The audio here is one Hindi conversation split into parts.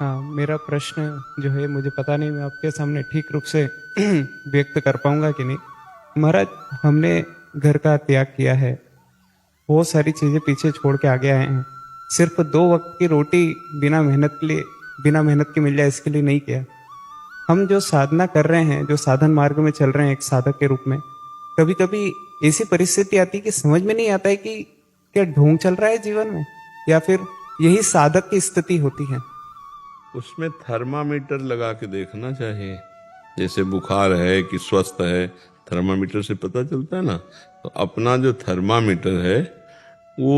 हाँ, मेरा प्रश्न जो है मुझे पता नहीं मैं आपके सामने ठीक रूप से व्यक्त कर पाऊंगा कि नहीं। महाराज, हमने घर का त्याग किया है, बहुत सारी चीजें पीछे छोड़ के आगे आए हैं। सिर्फ 2 वक्त की रोटी बिना मेहनत के मिल जाए इसके लिए नहीं किया। हम जो साधना कर रहे हैं, जो साधन मार्ग में चल रहे हैं एक साधक के रूप में, कभी कभी ऐसी परिस्थिति आती है कि समझ में नहीं आता है कि क्या ढोंग चल रहा है जीवन में, या फिर यही साधक की स्थिति होती है। उसमें थर्मामीटर लगा के देखना चाहिए। जैसे बुखार है कि स्वस्थ है, थर्मामीटर से पता चलता है ना। तो अपना जो थर्मामीटर है वो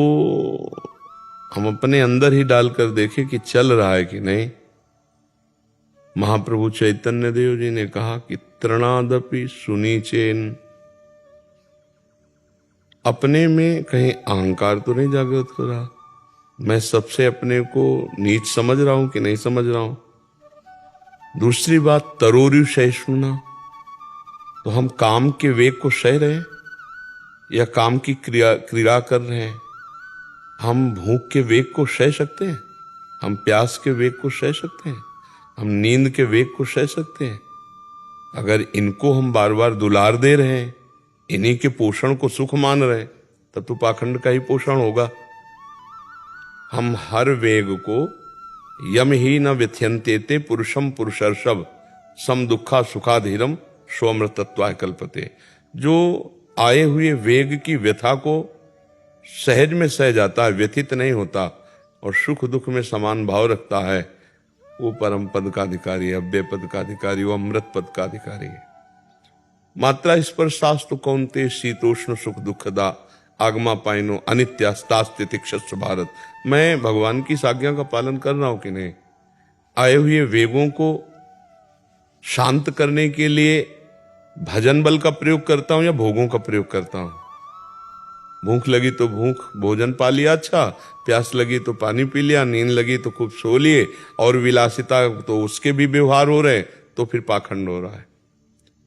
हम अपने अंदर ही डालकर देखें कि चल रहा है कि नहीं। महाप्रभु चैतन्य देव जी ने कहा कि तृणादपि सुनीचेन, अपने में कहीं अहंकार तो नहीं जागृत हो रहा, मैं सबसे अपने को नीच समझ रहा हूं कि नहीं समझ रहा हूं। दूसरी बात, तरोरु सहिष्णुना, तो हम काम के वेग को सह रहे हैं या काम की क्रिया कर रहे हैं। हम भूख के वेग को सह सकते हैं, हम प्यास के वेग को सह सकते हैं, हम नींद के वेग को सह सकते हैं। अगर इनको हम बार बार दुलार दे रहे हैं, इन्हीं के पोषण को सुख मान रहे हैं, तब तो पाखंड का ही पोषण होगा। हम हर वेग को यम ही न व्यथ्यंते पुरुषम पुरुषर्षभ सम दुखा सुखाधीरम स्वमृतत्वाय कल्पते, जो आए हुए वेग की व्यथा को सहज में सह जाता है, व्यथित नहीं होता और सुख दुख में समान भाव रखता है, वो परम पद का अधिकारी है, अव्यय पद का अधिकारी, वो अमृत पद का अधिकारी है। मात्रा स्पर्शास्तु कौन्ते शीतोष्ण सुख दुखदा आगमा पाइनो अनित्यास्तास्तितिक्षस्व भारत। मैं भगवान की इस आज्ञा का पालन कर रहा हूं कि नहीं। आए हुए वेगों को शांत करने के लिए भजन बल का प्रयोग करता हूं या भोगों का प्रयोग करता हूं। भूख लगी तो भोजन पा लिया, अच्छा, प्यास लगी तो पानी पी लिया, नींद लगी तो खूब सो लिए, और विलासिता तो उसके भी व्यवहार हो रहे, तो फिर पाखंड हो रहा है।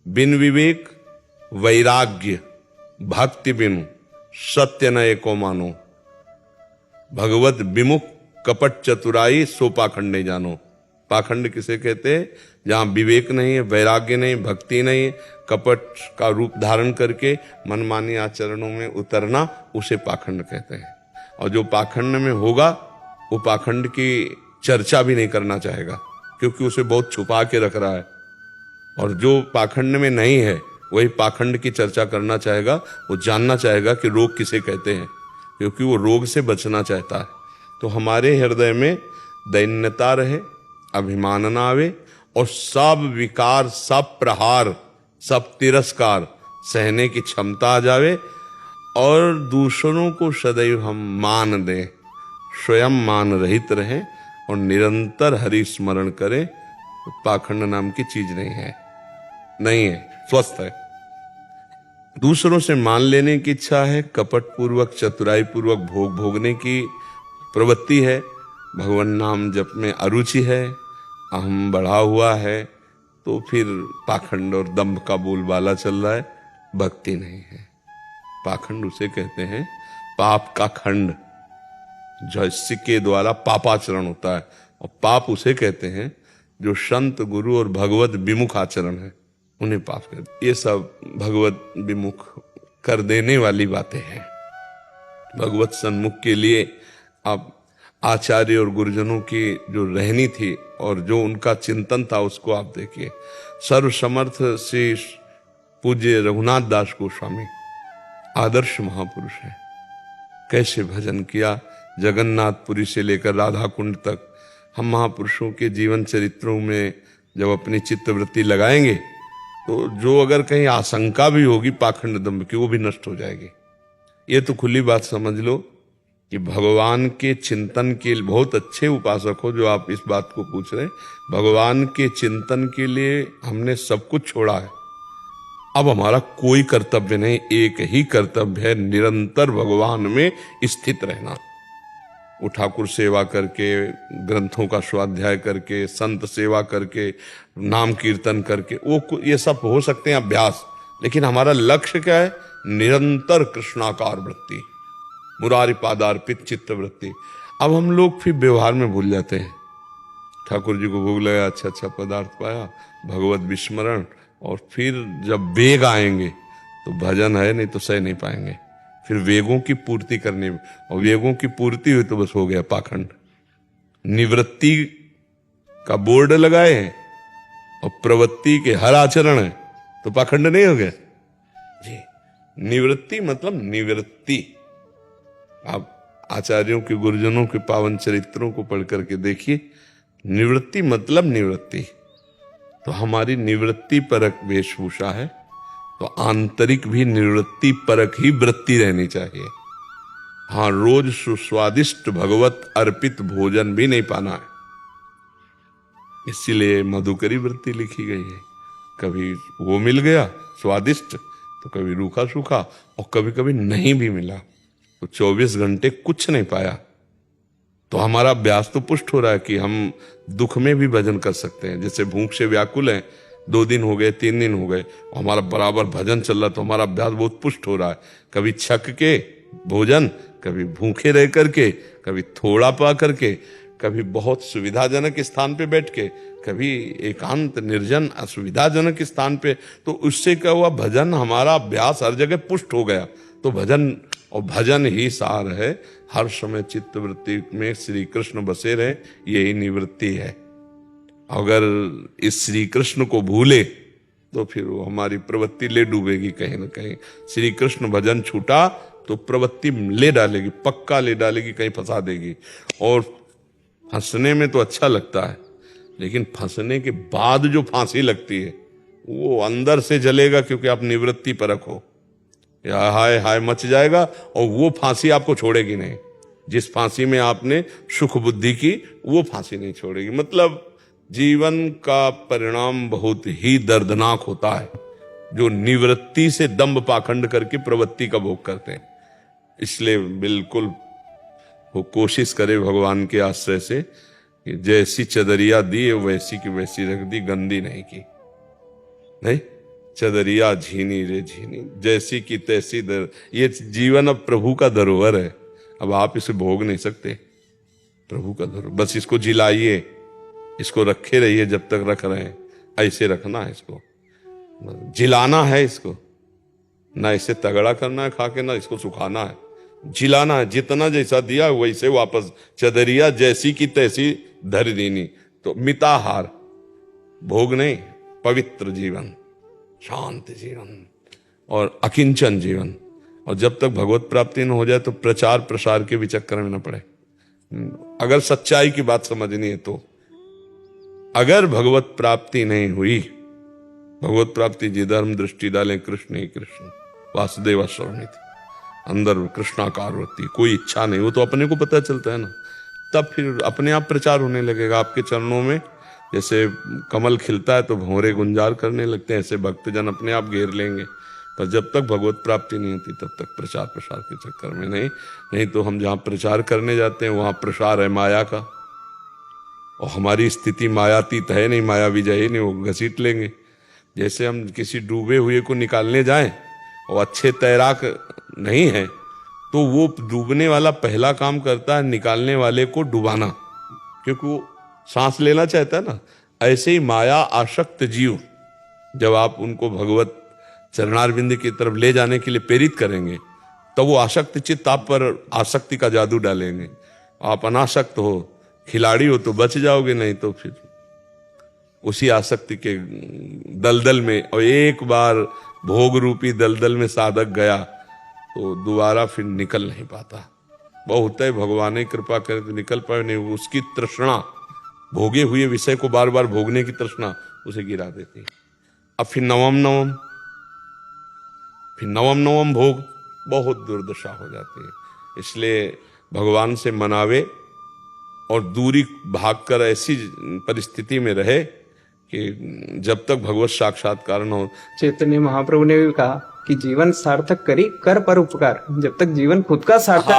बिन विवेक वैराग्य भक्ति बिनु सत्य न एको मानो, भगवत विमुख कपट चतुराई सो पाखंड नहीं जानो। पाखंड किसे कहते हैं? जहां विवेक नहीं है, वैराग्य नहीं, भक्ति नहीं, कपट का रूप धारण करके मनमानी आचरणों में उतरना, उसे पाखंड कहते हैं। और जो पाखंड में होगा वो पाखंड की चर्चा भी नहीं करना चाहेगा, क्योंकि उसे बहुत छुपा के रख रहा है। और जो पाखंड में नहीं है वही पाखंड की चर्चा करना चाहेगा, वो जानना चाहेगा कि रोग किसे कहते हैं, क्योंकि वो रोग से बचना चाहता है। तो हमारे हृदय में दैन्यता रहे, अभिमान ना आवे, और सब विकार, सब प्रहार, सब तिरस्कार सहने की क्षमता आ जावे, और दूसरों को सदैव हम मान दें, स्वयं मान रहित रहें और निरंतर हरि स्मरण करें। तो पाखंड नाम की चीज नहीं है, स्वस्थ है। दूसरों से मान लेने की इच्छा है, कपट पूर्वक चतुराई पूर्वक भोग भोगने की प्रवृत्ति है, भगवान नाम जप में अरुचि है, अहम बढ़ा हुआ है, तो फिर पाखंड और दंभ का बोलबाला चल रहा है, भक्ति नहीं है। पाखंड उसे कहते हैं पाप का खंड, जिसके द्वारा पापाचरण होता है, और पाप उसे कहते हैं जो संत गुरु और भगवत विमुख आचरण है, उन्हें पाप कहते। ये सब भगवत विमुख कर देने वाली बातें हैं। भगवत सन्मुख के लिए आप आचार्य और गुरुजनों की जो रहनी थी और जो उनका चिंतन था, उसको आप देखिए। सर्वसमर्थ श्री पूज्य रघुनाथ दास गोस्वामी आदर्श महापुरुष हैं। कैसे भजन किया, जगन्नाथपुरी से लेकर राधा कुंड तक। हम महापुरुषों के जीवन चरित्रों में जब अपनी चित्तवृत्ति लगाएंगे, तो जो अगर कहीं आशंका भी होगी पाखंड दंभ की, वो भी नष्ट हो जाएगी। ये तो खुली बात समझ लो कि भगवान के चिंतन के लिए बहुत अच्छे उपासक हो जो आप इस बात को पूछ रहे हैं। भगवान के चिंतन के लिए हमने सब कुछ छोड़ा है। अब हमारा कोई कर्तव्य नहीं, एक ही कर्तव्य है, निरंतर भगवान में स्थित रहना। वो ठाकुर सेवा करके, ग्रंथों का स्वाध्याय करके, संत सेवा करके, नाम कीर्तन करके, वो ये सब हो सकते हैं अभ्यास, लेकिन हमारा लक्ष्य क्या है? निरंतर कृष्णाकार वृत्ति, मुरारी पादार्पित चित्त वृत्ति। अब हम लोग फिर व्यवहार में भूल जाते हैं। ठाकुर जी को भोग लगा, अच्छा अच्छा पदार्थ पाया, भगवत विस्मरण, और फिर जब वेग आएंगे तो भजन है, नहीं तो सह नहीं पाएंगे। फिर वेगों की पूर्ति करनी, और वेगों की पूर्ति हुई तो बस हो गया पाखंड। निवृत्ति का बोर्ड लगाए हैं और प्रवृत्ति के हर आचरण है तो पाखंड नहीं हो गया जी। निवृत्ति मतलब निवृत्ति। आप आचार्यों के, गुरुजनों के पावन चरित्रों को पढ़ करके देखिए, निवृत्ति मतलब निवृत्ति। तो हमारी निवृत्ति परक वेशभूषा है, तो आंतरिक भी निवृत्ति परक ही वृत्ति रहनी चाहिए। हाँ, रोज सुस्वादिष्ट भगवत अर्पित भोजन भी नहीं पाना है, इसीलिए मधुकरी वृत्ति लिखी गई है। कभी वो मिल गया स्वादिष्ट, तो कभी रूखा सूखा, और कभी कभी नहीं भी मिला तो 24 घंटे कुछ नहीं पाया। तो हमारा अभ्यास तो पुष्ट हो रहा है कि हम दुख में भी भजन कर सकते हैं। जैसे भूख से व्याकुल हैं, 2 दिन हो गए, 3 दिन हो गए, और हमारा बराबर भजन चल रहा, तो हमारा अभ्यास बहुत पुष्ट हो रहा है। कभी छक के भोजन, कभी भूखे रह करके, कभी थोड़ा पा करके, कभी बहुत सुविधाजनक स्थान पे बैठ के, कभी एकांत निर्जन असुविधाजनक स्थान पे। तो उससे क्या हुआ, भजन हमारा अभ्यास हर जगह पुष्ट हो गया। तो भजन, और भजन ही सार है, हर समय चित्त वृत्ति में श्री कृष्ण बसे रहे, यही निवृत्ति है। अगर इस श्री कृष्ण को भूले तो फिर वो हमारी प्रवृत्ति ले डूबेगी कहीं ना कहीं। श्री कृष्ण भजन छूटा तो प्रवृत्ति ले डालेगी, पक्का ले डालेगी, कहीं फंसा देगी। और फंसने में तो अच्छा लगता है, लेकिन फंसने के बाद जो फांसी लगती है वो अंदर से जलेगा, क्योंकि आप निवृत्ति परक हो। या हाय हाय मच जाएगा, और वो फांसी आपको छोड़ेगी नहीं। जिस फांसी में आपने सुख बुद्धि की, वो फांसी नहीं छोड़ेगी। मतलब जीवन का परिणाम बहुत ही दर्दनाक होता है जो निवृत्ति से दंभ पाखंड करके प्रवृत्ति का भोग करते हैं। इसलिए बिल्कुल वो कोशिश करे भगवान के आश्रय से कि जैसी चदरिया दी वैसी की वैसी रख दी, गंदी नहीं की। नहीं, चदरिया झीनी रे झीनी, जैसी की तैसी दर। ये जीवन अब प्रभु का धरोहर है, अब आप इसे भोग नहीं सकते। प्रभु का धरोहर, बस इसको जिलाइए, इसको रखे रहिए जब तक रख रहे हैं। ऐसे रखना है इसको, जिलाना है इसको, ना इसे तगड़ा करना है खा के, ना इसको सुखाना है, जिलाना है। जितना जैसा दिया वैसे वापस, चदरिया जैसी की तैसी धर दीनी। तो मिताहार, भोग नहीं, पवित्र जीवन, शांत जीवन और अकिंचन जीवन। और जब तक भगवत प्राप्ति न हो जाए तो प्रचार प्रसार के भी चक्कर में न पड़े। अगर सच्चाई की बात समझनी है तो अगर भगवत प्राप्ति नहीं हुई, भगवत प्राप्ति जी धर्म दृष्टि डालें, कृष्ण ही कृष्ण वासुदेव स्वर्णित, अंदर कृष्णाकार होती, कोई इच्छा नहीं, वो तो अपने को पता चलता है ना। तब फिर अपने आप प्रचार होने लगेगा आपके चरणों में। जैसे कमल खिलता है तो भंवरे गुंजार करने लगते हैं, ऐसे भक्तजन अपने आप घेर लेंगे। पर जब तक भगवत प्राप्ति नहीं होती तब तक प्रचार प्रसार के चक्कर में नहीं तो हम जहाँ प्रचार करने जाते हैं वहाँ प्रसार है माया का, और हमारी स्थिति मायातीत है नहीं, माया विजय ही नहीं, वो घसीट लेंगे। जैसे हम किसी डूबे हुए को निकालने जाएं और अच्छे तैराक नहीं है तो वो डूबने वाला पहला काम करता है निकालने वाले को डुबाना, क्योंकि वो सांस लेना चाहता है ना। ऐसे ही माया आसक्त जीव, जब आप उनको भगवत चरणारविंद की तरफ ले जाने के लिए प्रेरित करेंगे तो वो आसक्त चित्त आप पर आसक्ति का जादू डालेंगे। आप अनासक्त हो, खिलाड़ी हो तो बच जाओगे, नहीं तो फिर उसी आसक्ति के दलदल में, और एक बार भोग रूपी दलदल में साधक गया तो दोबारा फिर निकल नहीं पाता। बहुत है, भगवान ही कृपा करे तो निकल पाए, नहीं उसकी तृष्णा, भोगे हुए विषय को बार बार भोगने की तृष्णा उसे गिरा देती है। अब फिर नवम भोग, बहुत दुर्दशा हो जाती है। इसलिए भगवान से मनावे और दूरी भागकर ऐसी परिस्थिति में रहे कि जब तक भगवत साक्षात्कार न हो। चैतन्य महाप्रभु ने भी कहा कि जीवन सार्थक करी कर पर उपकार। जब तक जीवन खुद का सार्थक,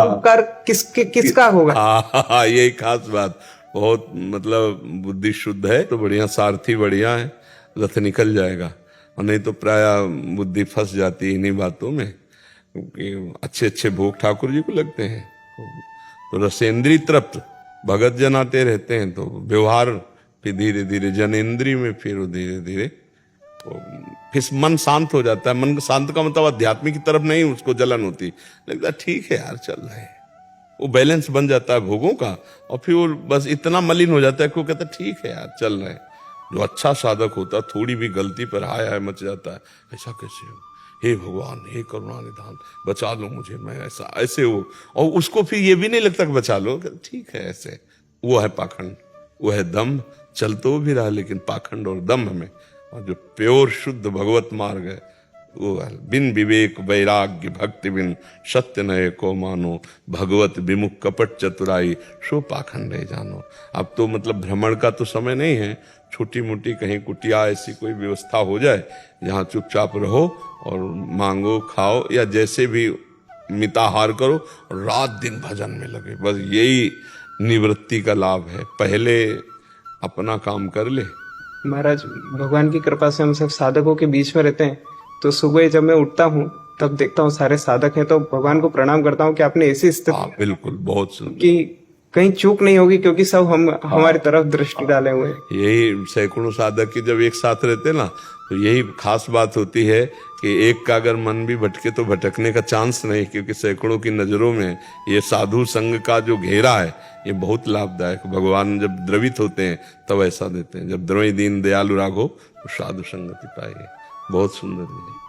उपकार किसका होगा? यही खास बात, बहुत मतलब बुद्धि शुद्ध है तो बढ़िया, सारथी बढ़िया है, रथ निकल जाएगा। और नहीं तो प्राय बुद्धि फंस जाती है इन्हीं बातों में, क्योंकि अच्छे अच्छे भोग ठाकुर जी को लगते हैं तो रसेंद्री तृप्त, भगत जन आते रहते हैं तो व्यवहार फिर धीरे धीरे जनेन्द्रिय में, फिर वो धीरे धीरे फिर मन शांत हो जाता है। मन शांत का मतलब आध्यात्मिक की तरफ नहीं उसको जलन होती, लगता ठीक है यार चल रहा है, वो बैलेंस बन जाता है भोगों का। और फिर वो बस इतना मलिन हो जाता है कि वो कहता है ठीक है यार चल रहे हैं। जो अच्छा साधक होता है थोड़ी भी गलती पर हाय हाय मच जाता है, ऐसा कैसे हो, हे भगवान हे करुणा निधान बचा लो मुझे, मैं ऐसा ऐसे हो। और उसको फिर ये भी नहीं लगता कि बचा लो, ठीक है ऐसे। वो है पाखंड, वो है दम। चल तो भी रहा लेकिन पाखंड और दम में। और जो प्योर शुद्ध भगवत मार्ग है वो है बिन विवेक वैराग्य भक्ति बिन सत्य नये को मानो, भगवत विमुख कपट चतुराई सो पाखंड है जानो। अब तो मतलब भ्रमण का तो समय नहीं है, छोटी मोटी कहीं कुटिया ऐसी कोई व्यवस्था हो जाए जहाँ चुपचाप रहो और मांगो खाओ, या जैसे भी मिताहार करो और रात दिन भजन में लगे, बस यही निवृत्ति का लाभ है। पहले अपना काम कर ले। महाराज भगवान की कृपा से हम सब साधकों के बीच में रहते हैं, तो सुबह जब मैं उठता हूँ तब देखता हूँ सारे साधक हैं, तो भगवान को प्रणाम करता हूँ कि आपने ऐसी स्थिति बिल्कुल बहुत सुंदर कि कहीं चूक नहीं होगी, क्योंकि सब हम हमारी तरफ दृष्टि डाले हुए हैं। यही सैकड़ों साधक की जब एक साथ रहते ना तो यही खास बात होती है कि एक का अगर मन भी भटके तो भटकने का चांस नहीं, क्योंकि सैकड़ों की नजरों में ये साधु संग का जो घेरा है ये बहुत लाभदायक। भगवान जब द्रवित होते हैं तब ऐसा देते हैं, जब द्रवी दीन दयालु राघो तो साधु संगति पाए। बहुत सुंदर है।